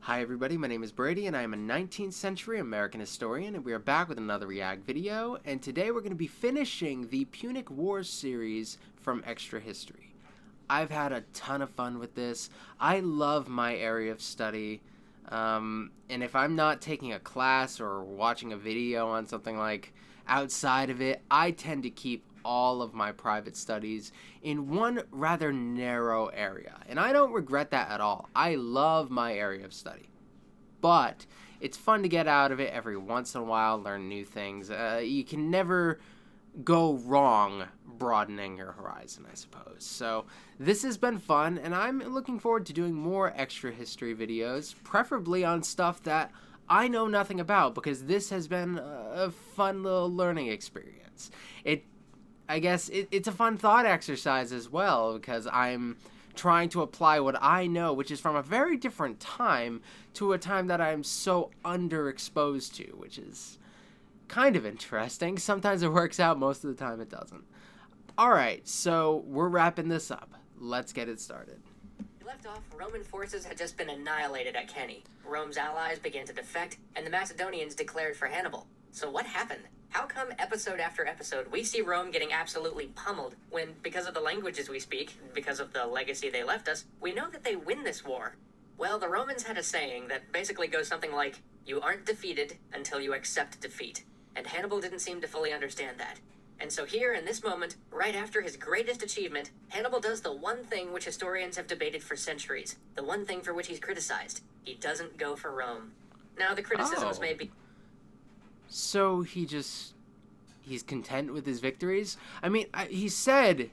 Hi everybody, my name is Brady and I am a 19th century American historian, and we are back with another React video, and today we're going to be finishing the Punic Wars series from Extra History. I've had a ton of fun with this. I love my area of study, and if I'm not taking a class or watching a video on something like outside of it, I tend to keep all of my private studies in one rather narrow area, and I don't regret that at all. I love my area of study, but it's fun to get out of it every once in a while, learn new things. You can never go wrong broadening your horizon, I suppose. So this has been fun, and I'm looking forward to doing more extra history videos, preferably on stuff that I know nothing about, because this has been a fun little learning experience. I guess it's a fun thought exercise as well, because I'm trying to apply what I know, which is from a very different time, to a time that I'm so underexposed to, which is kind of interesting. Sometimes it works out, most of the time it doesn't. Alright, so we're wrapping this up. Let's get it started. Left off, Roman forces had just been annihilated at Cannae. Rome's allies began to defect, and the Macedonians declared for Hannibal. So what happened? How come episode after episode we see Rome getting absolutely pummeled when, because of the languages we speak, because of the legacy they left us, we know that they win this war? Well, the Romans had a saying that basically goes something like, "You aren't defeated until you accept defeat." And Hannibal didn't seem to fully understand that. And so here, in this moment, right after his greatest achievement, Hannibal does the one thing which historians have debated for centuries, the one thing for which he's criticized. He doesn't go for Rome. Now, the criticisms may be... So he's content with his victories? I mean, he said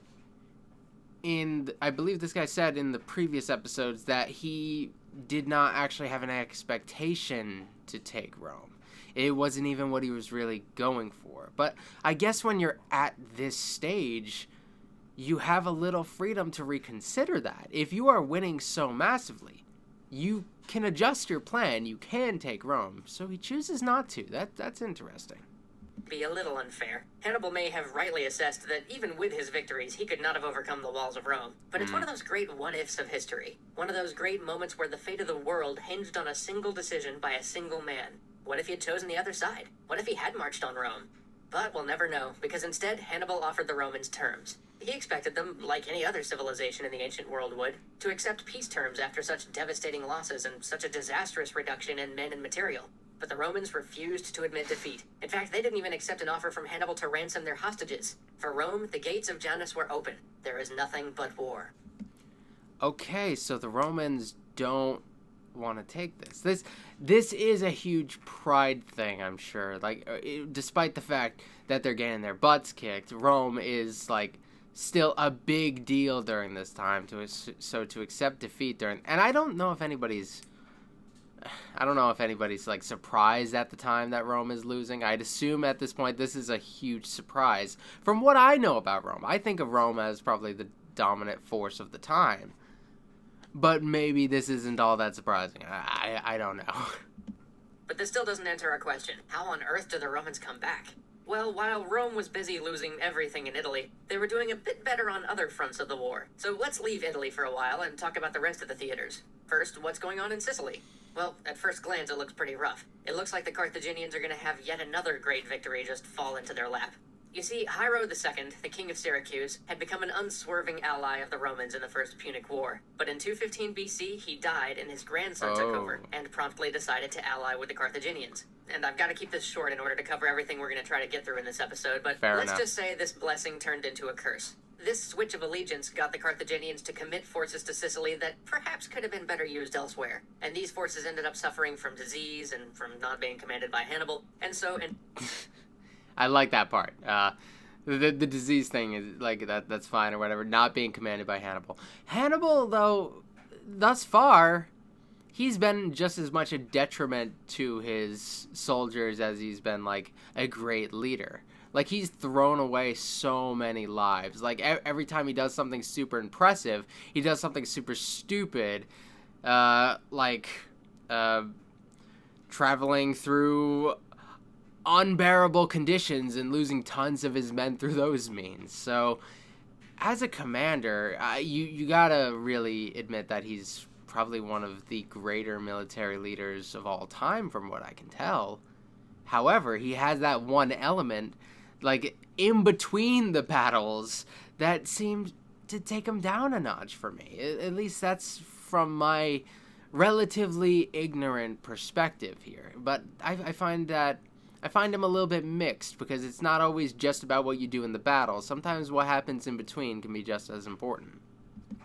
I believe this guy said in the previous episodes that he did not actually have an expectation to take Rome. It wasn't even what he was really going for. But I guess when you're at this stage, you have a little freedom to reconsider that. If you are winning so massively, you can adjust your plan. You can take Rome. So he chooses not to. That's interesting. Be a little unfair. Hannibal may have rightly assessed that even with his victories, he could not have overcome the walls of Rome. But it's one of those great what-ifs of history. One of those great moments where the fate of the world hinged on a single decision by a single man. What if he had chosen the other side? What if he had marched on Rome? But we'll never know, because instead Hannibal offered the Romans terms. He expected them, like any other civilization in the ancient world would, to accept peace terms after such devastating losses and such a disastrous reduction in men and material. But the Romans refused to admit defeat. In fact, they didn't even accept an offer from Hannibal to ransom their hostages. For Rome, the gates of Janus were open. There is nothing but war. Okay, so the Romans don't want to take this. This is a huge pride thing, I'm sure. Like, despite the fact that they're getting their butts kicked, Rome is like still a big deal during this time. So to accept defeat during, and I don't know if anybody's like surprised at the time that Rome is losing. I'd assume at this point this is a huge surprise. From what I know about Rome, I think of Rome as probably the dominant force of the time. But maybe this isn't all that surprising. I don't know. But this still doesn't answer our question. How on earth do the Romans come back? Well, while Rome was busy losing everything in Italy, they were doing a bit better on other fronts of the war. So let's leave Italy for a while and talk about the rest of the theaters. First, what's going on in Sicily? Well, at first glance, it looks pretty rough. It looks like the Carthaginians are going to have yet another great victory just fall into their lap. You see, Hiero II, the king of Syracuse, had become an unswerving ally of the Romans in the First Punic War. But in 215 BC, he died and his grandson took over, and promptly decided to ally with the Carthaginians. And I've got to keep this short in order to cover everything we're going to try to get through in this episode, but let's just say this blessing turned into a curse. This switch of allegiance got the Carthaginians to commit forces to Sicily that perhaps could have been better used elsewhere. And these forces ended up suffering from disease and from not being commanded by Hannibal, and so... I like that part. The disease thing is like that's fine or whatever. Not being commanded by Hannibal. Hannibal, though, thus far, he's been just as much a detriment to his soldiers as he's been like a great leader. Like, he's thrown away so many lives. Like, every time he does something super impressive, he does something super stupid, traveling through unbearable conditions and losing tons of his men through those means. So, as a commander, you gotta really admit that he's probably one of the greater military leaders of all time, from what I can tell. However, he has that one element, like, in between the battles that seemed to take him down a notch for me. At least that's from my relatively ignorant perspective here. But I find him a little bit mixed, because it's not always just about what you do in the battle. Sometimes what happens in between can be just as important.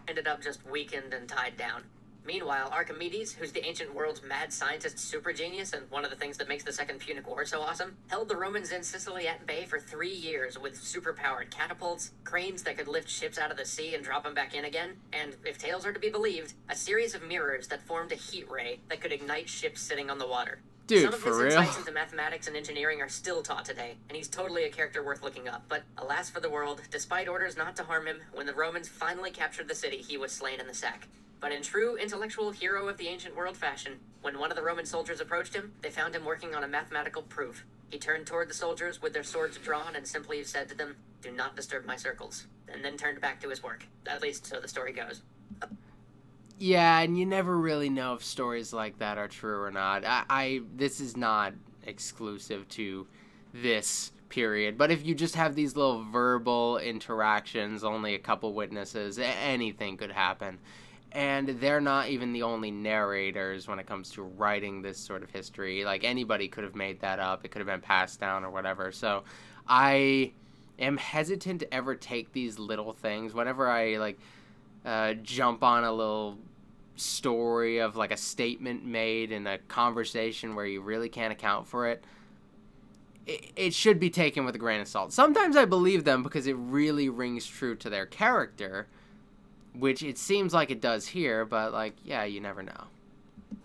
Ended up just weakened and tied down. Meanwhile, Archimedes, who's the ancient world's mad scientist super genius and one of the things that makes the Second Punic War so awesome, held the Romans in Sicily at bay for 3 years with superpowered catapults, cranes that could lift ships out of the sea and drop them back in again, and, if tales are to be believed, a series of mirrors that formed a heat ray that could ignite ships sitting on the water. Dude, some of for his real? insights into mathematics and engineering are still taught today, and he's totally a character worth looking up. But alas for the world, despite orders not to harm him, when the Romans finally captured the city, he was slain in the sack. But in true intellectual hero of the ancient world fashion, when one of the Roman soldiers approached him, they found him working on a mathematical proof. He turned toward the soldiers with their swords drawn and simply said to them, "Do not disturb my circles," and then turned back to his work. At least so the story goes. Yeah, and you never really know if stories like that are true or not. This is not exclusive to this period, but if you just have these little verbal interactions, only a couple witnesses, anything could happen. And they're not even the only narrators when it comes to writing this sort of history. Like, anybody could have made that up. It could have been passed down or whatever. So I am hesitant to ever take these little things. Whenever I, jump on a little story of, like, a statement made in a conversation where you really can't account for it, it should be taken with a grain of salt. Sometimes I believe them because it really rings true to their character, which it seems like it does here, but, yeah, you never know.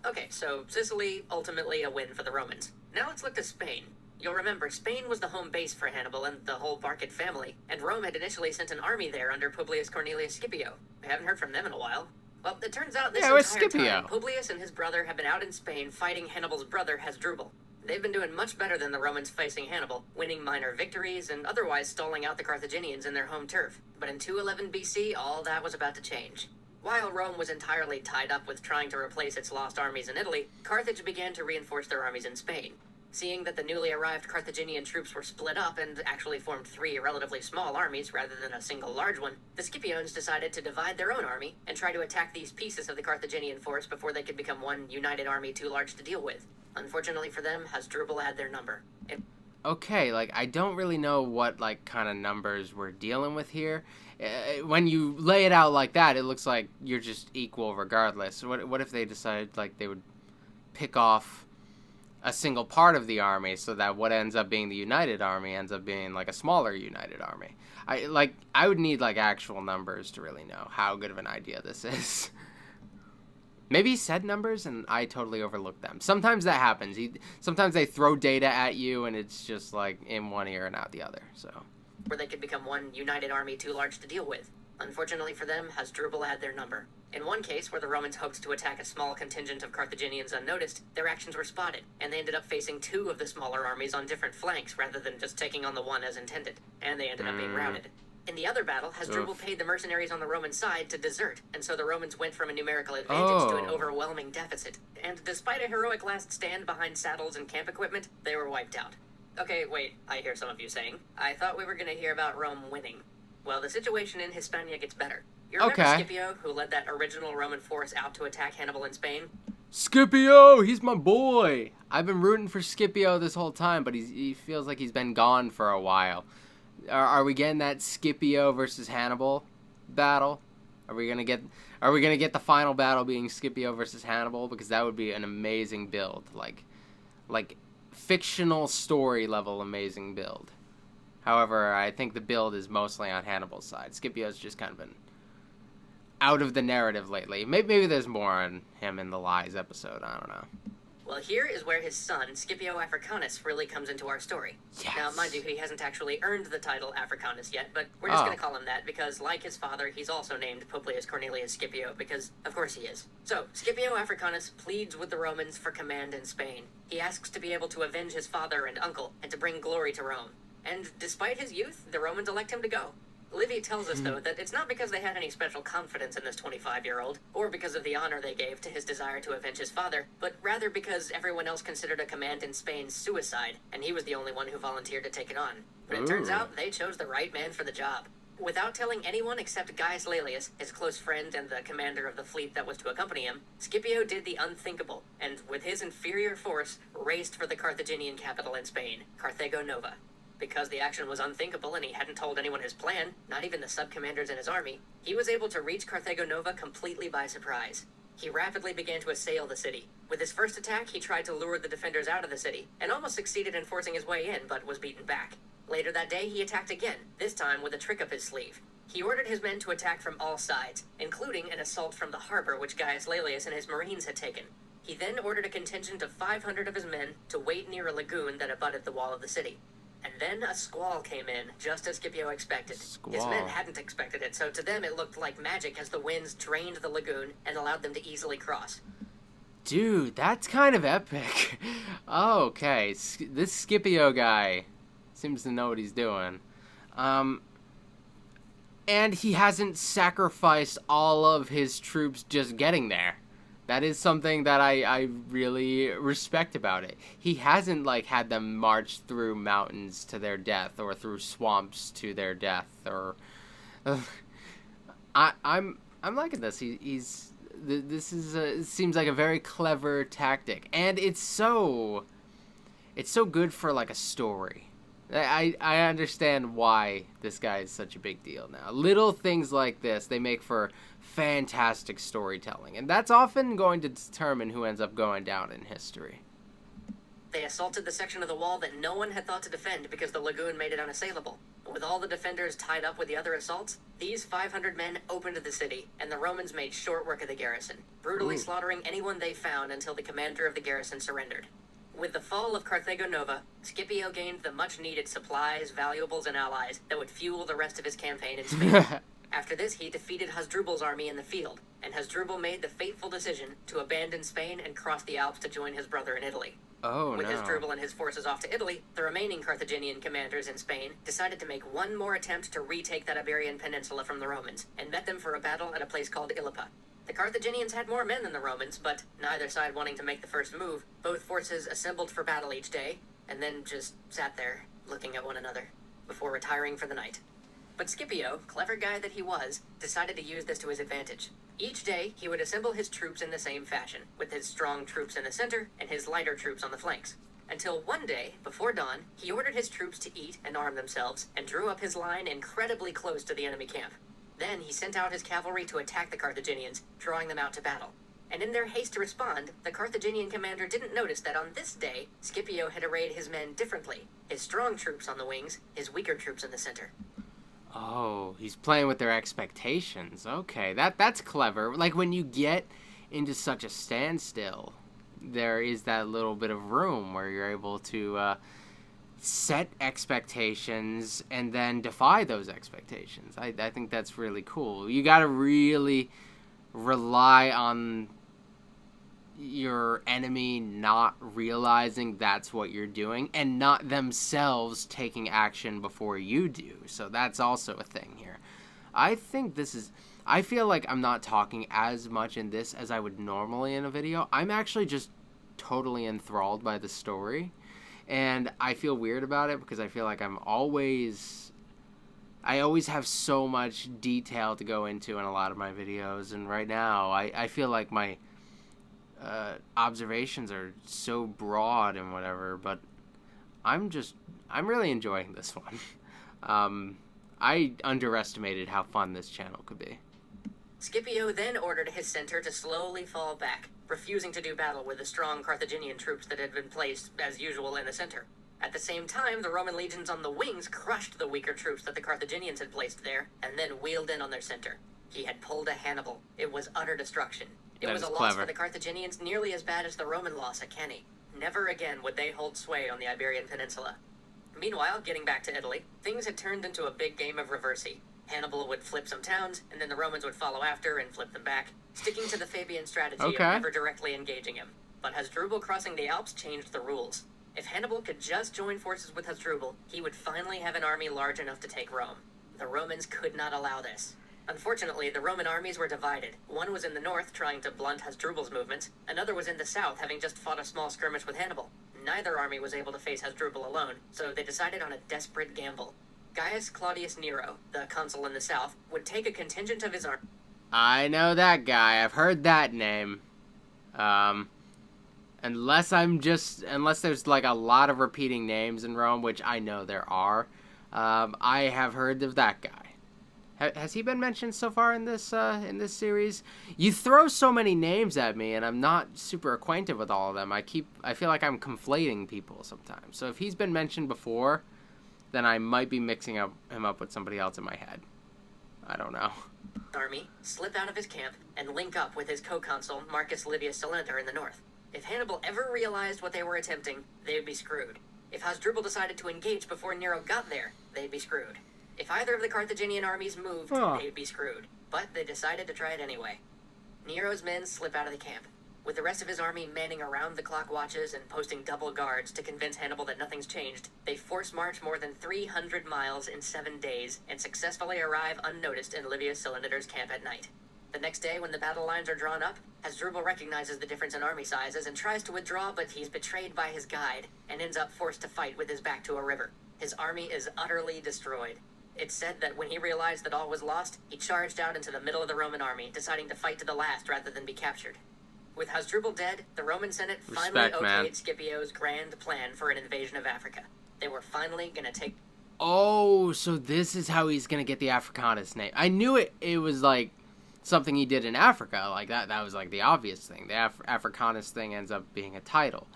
Okay, so Sicily, ultimately a win for the Romans. Now let's look to Spain. You'll remember, Spain was the home base for Hannibal and the whole Barcid family, and Rome had initially sent an army there under Publius Cornelius Scipio. I haven't heard from them in a while. Well, it turns out this entire time, Publius and his brother have been out in Spain fighting Hannibal's brother Hasdrubal. They've been doing much better than the Romans facing Hannibal, winning minor victories and otherwise stalling out the Carthaginians in their home turf. But in 211 BC, all that was about to change. While Rome was entirely tied up with trying to replace its lost armies in Italy, Carthage began to reinforce their armies in Spain. Seeing that the newly arrived Carthaginian troops were split up and actually formed 3 relatively small armies rather than a single large one, the Scipiones decided to divide their own army and try to attack these pieces of the Carthaginian force before they could become one united army too large to deal with. Unfortunately for them, Hasdrubal had their number. Okay, I don't really know what, kind of numbers we're dealing with here. When you lay it out like that, it looks like you're just equal regardless. What if they decided, they would pick off a single part of the army so that what ends up being the united army ends up being, a smaller united army? I would need, actual numbers to really know how good of an idea this is. Maybe he said numbers and I totally overlooked them. Sometimes that happens. Sometimes they throw data at you and it's just in one ear and out the other. So where they could become one united army too large to deal with. Unfortunately for them, Hasdrubal had their number. In one case, where the Romans hoped to attack a small contingent of Carthaginians unnoticed, their actions were spotted, and they ended up facing 2 of the smaller armies on different flanks rather than just taking on the one as intended, and they ended up being routed. In the other battle, Hasdrubal paid the mercenaries on the Roman side to desert, and so the Romans went from a numerical advantage to an overwhelming deficit. And despite a heroic last stand behind saddles and camp equipment, they were wiped out. Okay, wait, I hear some of you saying. I thought we were going to hear about Rome winning. Well, the situation in Hispania gets better. You remember Scipio, who led that original Roman force out to attack Hannibal in Spain? Scipio, he's my boy. I've been rooting for Scipio this whole time, but he feels like he's been gone for a while. Are we getting that Scipio versus Hannibal battle? Are we gonna get the final battle being Scipio versus Hannibal? Because that would be an amazing build, like fictional story level amazing build. However, I think the build is mostly on Hannibal's side. Scipio's just kind of been out of the narrative lately. Maybe there's more on him in the Lies episode. I don't know. Well, here is where his son, Scipio Africanus, really comes into our story. Yes. Now, mind you, he hasn't actually earned the title Africanus yet, but we're just going to call him that because, like his father, he's also named Publius Cornelius Scipio because, of course, he is. So, Scipio Africanus pleads with the Romans for command in Spain. He asks to be able to avenge his father and uncle and to bring glory to Rome. And despite his youth, the Romans elect him to go. Livy tells us, though, that it's not because they had any special confidence in this 25-year-old, or because of the honor they gave to his desire to avenge his father, but rather because everyone else considered a command in Spain suicide, and he was the only one who volunteered to take it on. But it turns out they chose the right man for the job. Without telling anyone except Gaius Laelius, his close friend and the commander of the fleet that was to accompany him, Scipio did the unthinkable, and with his inferior force, raced for the Carthaginian capital in Spain, Carthago Nova. Because the action was unthinkable and he hadn't told anyone his plan, not even the sub-commanders in his army, he was able to reach Carthago Nova completely by surprise. He rapidly began to assail the city. With his first attack, he tried to lure the defenders out of the city, and almost succeeded in forcing his way in, but was beaten back. Later that day, he attacked again, this time with a trick up his sleeve. He ordered his men to attack from all sides, including an assault from the harbor which Gaius Laelius and his marines had taken. He then ordered a contingent of 500 of his men to wait near a lagoon that abutted the wall of the city. And then a squall came in, just as Scipio expected. His men hadn't expected it, so to them it looked like magic as the winds drained the lagoon and allowed them to easily cross. Dude, that's kind of epic. Okay, this Scipio guy seems to know what he's doing. And he hasn't sacrificed all of his troops just getting there. That is something that I really respect about it. He hasn't, like, had them march through mountains to their death or through swamps to their death. Or I'm liking this. This is it seems like a very clever tactic, and it's so good for, like, a story. I understand why this guy is such a big deal now. Little things like this, they make for fantastic storytelling, and that's often going to determine who ends up going down in history. They assaulted the section of the wall that no one had thought to defend because the lagoon made it unassailable. With all the defenders tied up with the other assaults, these 500 men opened the city, and the Romans made short work of the garrison, brutally slaughtering anyone they found until the commander of the garrison surrendered. With the fall of Carthago Nova, Scipio gained the much-needed supplies, valuables, and allies that would fuel the rest of his campaign in Spain. After this, he defeated Hasdrubal's army in the field, and Hasdrubal made the fateful decision to abandon Spain and cross the Alps to join his brother in Italy. With Hasdrubal and his forces off to Italy, the remaining Carthaginian commanders in Spain decided to make one more attempt to retake that Iberian peninsula from the Romans, and met them for a battle at a place called Ilipa. The Carthaginians had more men than the Romans, but neither side wanting to make the first move, both forces assembled for battle each day, and then just sat there, looking at one another, before retiring for the night. But Scipio, clever guy that he was, decided to use this to his advantage. Each day, he would assemble his troops in the same fashion, with his strong troops in the center and his lighter troops on the flanks. Until one day, before dawn, he ordered his troops to eat and arm themselves, and drew up his line incredibly close to the enemy camp. Then he sent out his cavalry to attack the Carthaginians, drawing them out to battle. And in their haste to respond, the Carthaginian commander didn't notice that on this day, Scipio had arrayed his men differently. His strong troops on the wings, his weaker troops in the center. Oh, he's playing with their expectations. Okay, that's clever. Like, when you get into such a standstill, there is that little bit of room where you're able to set expectations and then defy those expectations. I think that's really cool. You got to really rely on your enemy not realizing that's what you're doing and not themselves taking action before you do. So that's also a thing here. I feel like I'm not talking as much in this as I would normally in a video. I'm actually just totally enthralled by the story, and I feel weird about it because I feel like I always have so much detail to go into in a lot of my videos, and right now I feel like my observations are so broad and whatever, but I'm really enjoying this one. I underestimated how fun this channel could be. Scipio then ordered his center to slowly fall back, refusing to do battle with the strong Carthaginian troops that had been placed, as usual, in the center. At the same time, the Roman legions on the wings crushed the weaker troops that the Carthaginians had placed there, and then wheeled in on their center. He had pulled a Hannibal. It was utter destruction. It was a loss for the Carthaginians nearly as bad as the Roman loss at Cannae. Never again would they hold sway on the Iberian Peninsula. Meanwhile, getting back to Italy, things had turned into a big game of reversi. Hannibal would flip some towns, and then the Romans would follow after and flip them back, sticking to the Fabian strategy of never directly engaging him. But Hasdrubal crossing the Alps changed the rules. If Hannibal could just join forces with Hasdrubal, he would finally have an army large enough to take Rome. The Romans could not allow this. Unfortunately, the Roman armies were divided. One was in the north, trying to blunt Hasdrubal's movements. Another was in the south, having just fought a small skirmish with Hannibal. Neither army was able to face Hasdrubal alone, so they decided on a desperate gamble. Gaius Claudius Nero, the consul in the south, would take a contingent of his army. I know that guy. I've heard that name. Unless there's like a lot of repeating names in Rome, which I know there are, I have heard of that guy. Has he been mentioned so far in this series? You throw so many names at me, and I'm not super acquainted with all of them. I feel like I'm conflating people sometimes. So if he's been mentioned before, then I might be mixing him up with somebody else in my head. I don't know. Army, slip out of his camp, and link up with his co-consul Marcus Livius Salenter in the north. If Hannibal ever realized what they were attempting, they would be screwed. If Hasdrubal decided to engage before Nero got there, they'd be screwed. If either of the Carthaginian armies moved, they'd be screwed. But they decided to try it anyway. Nero's men slip out of the camp, with the rest of his army manning around-the-clock watches and posting double guards to convince Hannibal that nothing's changed. They force march more than 300 miles in 7 days and successfully arrive unnoticed in Livius Salenter's camp at night. The next day, when the battle lines are drawn up, Hasdrubal recognizes the difference in army sizes and tries to withdraw, but he's betrayed by his guide and ends up forced to fight with his back to a river. His army is utterly destroyed. It's said that when he realized that all was lost, he charged out into the middle of the Roman army, deciding to fight to the last rather than be captured. With Hasdrubal dead, the Roman Senate finally okayed Scipio's grand plan for an invasion of Africa. They were finally going to take... Oh, so this is how he's going to get the Africanus name. I knew it was like something he did in Africa, like that was like the obvious thing. The Africanus thing ends up being a title.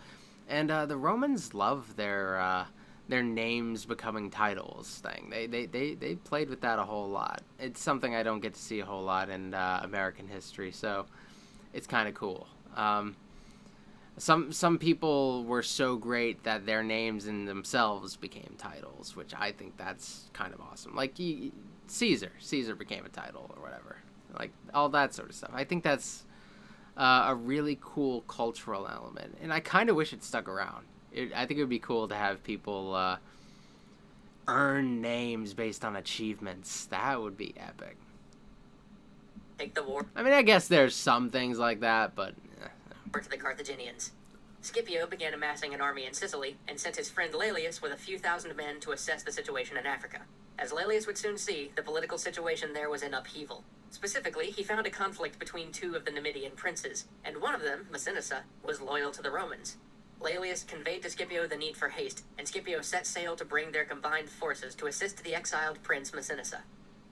And the Romans love their names becoming titles thing. They played with that a whole lot. It's something I don't get to see a whole lot in American history, so it's kind of cool. Some people were so great that their names in themselves became titles, which I think that's kind of awesome. Like Caesar became a title or whatever. Like all that sort of stuff. I think that's a really cool cultural element, and I kind of wish it stuck around. I think it would be cool to have people earn names based on achievements. That would be epic. Take the war. I mean, I guess there's some things like that, but... to the Carthaginians. Scipio began amassing an army in Sicily and sent his friend Laelius with a few thousand men to assess the situation in Africa. As Laelius would soon see, the political situation there was in upheaval. Specifically, he found a conflict between two of the Numidian princes, and one of them, Massinissa, was loyal to the Romans. Laelius conveyed to Scipio the need for haste, and Scipio set sail to bring their combined forces to assist the exiled prince Massinissa.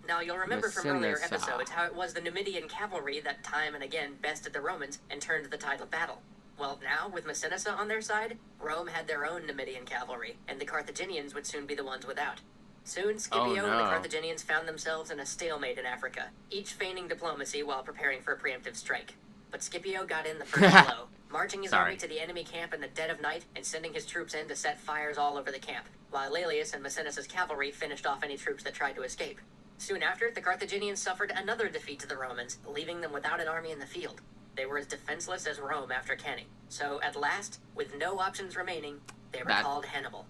Now, you'll remember from earlier episodes how it was the Numidian cavalry that time and again bested the Romans and turned the tide of battle. Well, now, with Massinissa on their side, Rome had their own Numidian cavalry, and the Carthaginians would soon be the ones without. Soon, Scipio and the Carthaginians found themselves in a stalemate in Africa, each feigning diplomacy while preparing for a preemptive strike. But Scipio got in the first blow, marching his army to the enemy camp in the dead of night and sending his troops in to set fires all over the camp, while Laelius and Massinissa's cavalry finished off any troops that tried to escape. Soon after, the Carthaginians suffered another defeat to the Romans, leaving them without an army in the field. They were as defenseless as Rome after Cannae. So, at last, with no options remaining, they were called Hannibal.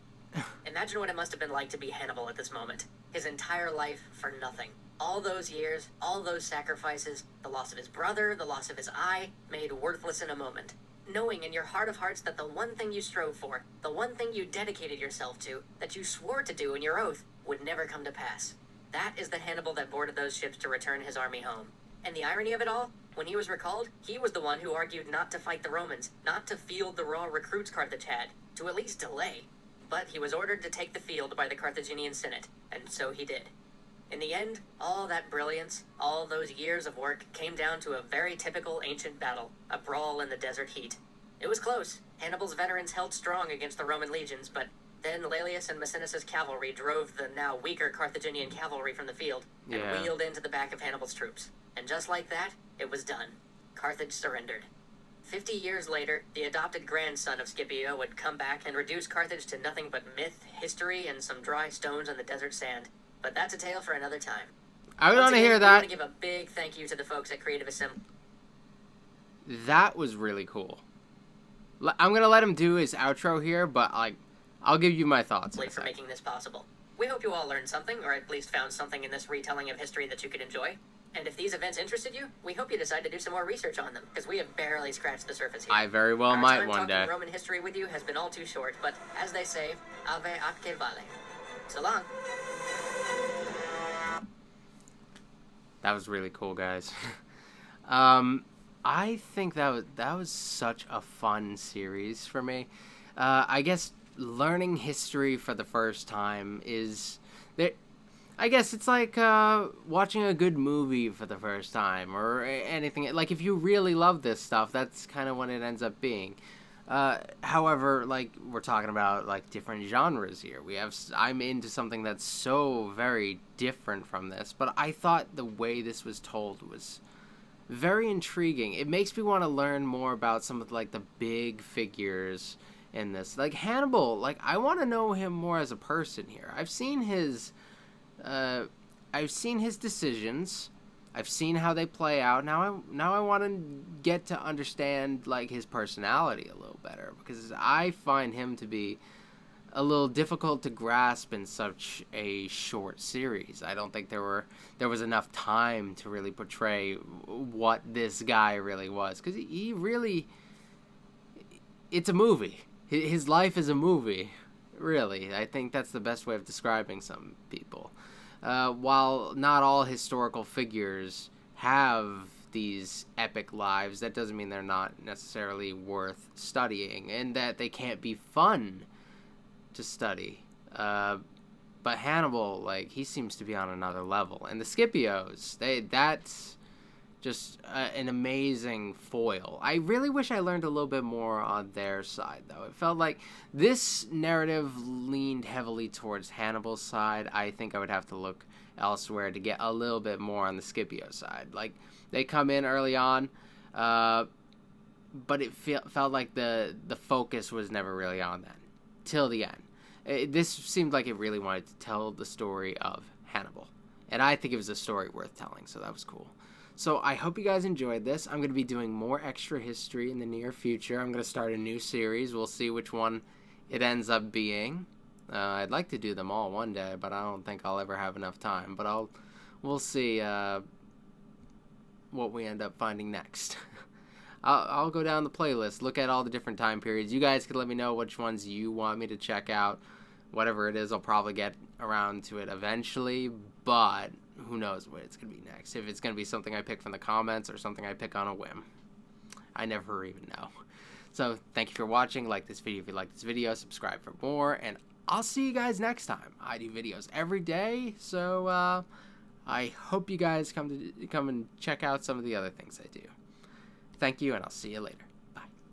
Imagine what it must have been like to be Hannibal at this moment. His entire life for nothing. All those years, all those sacrifices, the loss of his brother, the loss of his eye, made worthless in a moment. Knowing in your heart of hearts that the one thing you strove for, the one thing you dedicated yourself to, that you swore to do in your oath, would never come to pass. That is the Hannibal that boarded those ships to return his army home. And the irony of it all, when he was recalled, he was the one who argued not to fight the Romans, not to field the raw recruits Carthage had, to at least delay. But he was ordered to take the field by the Carthaginian Senate, and so he did. In the end, all that brilliance, all those years of work, came down to a very typical ancient battle, a brawl in the desert heat. It was close. Hannibal's veterans held strong against the Roman legions, but then Laelius and Massinissa's cavalry drove the now weaker Carthaginian cavalry from the field and wheeled into the back of Hannibal's troops. And just like that, it was done. Carthage surrendered. 50 years later, the adopted grandson of Scipio would come back and reduce Carthage to nothing but myth, history, and some dry stones on the desert sand. But that's a tale for another time. I want to hear that. I want to give a big thank you to the folks at Creative Assembly. That was really cool. I'm going to let him do his outro here, but I'll give you my thoughts. For making this possible. We hope you all learned something, or at least found something in this retelling of history that you could enjoy. And if these events interested you, we hope you decide to do some more research on them, because we have barely scratched the surface here. I very well Our might time one talking day. Roman history with you has been all too short, but as they say, ave atque vale. So long. That was really cool, guys. I think that was such a fun series for me. I guess learning history for the first time is that. I guess it's like watching a good movie for the first time, or anything. Like, if you really love this stuff, that's kind of what it ends up being. However, like, we're talking about, like, different genres here. I'm into something that's so very different from this, but I thought the way this was told was very intriguing. It makes me want to learn more about some of, like, the big figures in this. Like, Hannibal, like, I want to know him more as a person here. I've seen his decisions. I've seen how they play out. Now I want to get to understand, like, his personality a little better, because I find him to be a little difficult to grasp in such a short series. I don't think there was enough time to really portray what this guy really was, because he really, it's a movie. His life is a movie, really. I think that's the best way of describing some people. While not all historical figures have these epic lives, that doesn't mean they're not necessarily worth studying, and that they can't be fun to study. But Hannibal, like, he seems to be on another level. And the Scipios, that's just an amazing foil. I really wish I learned a little bit more on their side, though. It felt like this narrative leaned heavily towards Hannibal's side. I think I would have to look elsewhere to get a little bit more on the Scipio side. Like, they come in early on, but it felt like the focus was never really on that till the end. This seemed like it really wanted to tell the story of Hannibal, and I think it was a story worth telling, so that was cool. So I hope you guys enjoyed this. I'm going to be doing more extra history in the near future. I'm going to start a new series. We'll see which one it ends up being. I'd like to do them all one day, but I don't think I'll ever have enough time. But we'll see what we end up finding next. I'll go down the playlist, look at all the different time periods. You guys can let me know which ones you want me to check out. Whatever it is, I'll probably get around to it eventually, but who knows what it's going to be next. If it's going to be something I pick from the comments or something I pick on a whim. I never even know. So, thank you for watching. Like this video if you like this video. Subscribe for more. And I'll see you guys next time. I do videos every day. So, I hope you guys come and check out some of the other things I do. Thank you, and I'll see you later.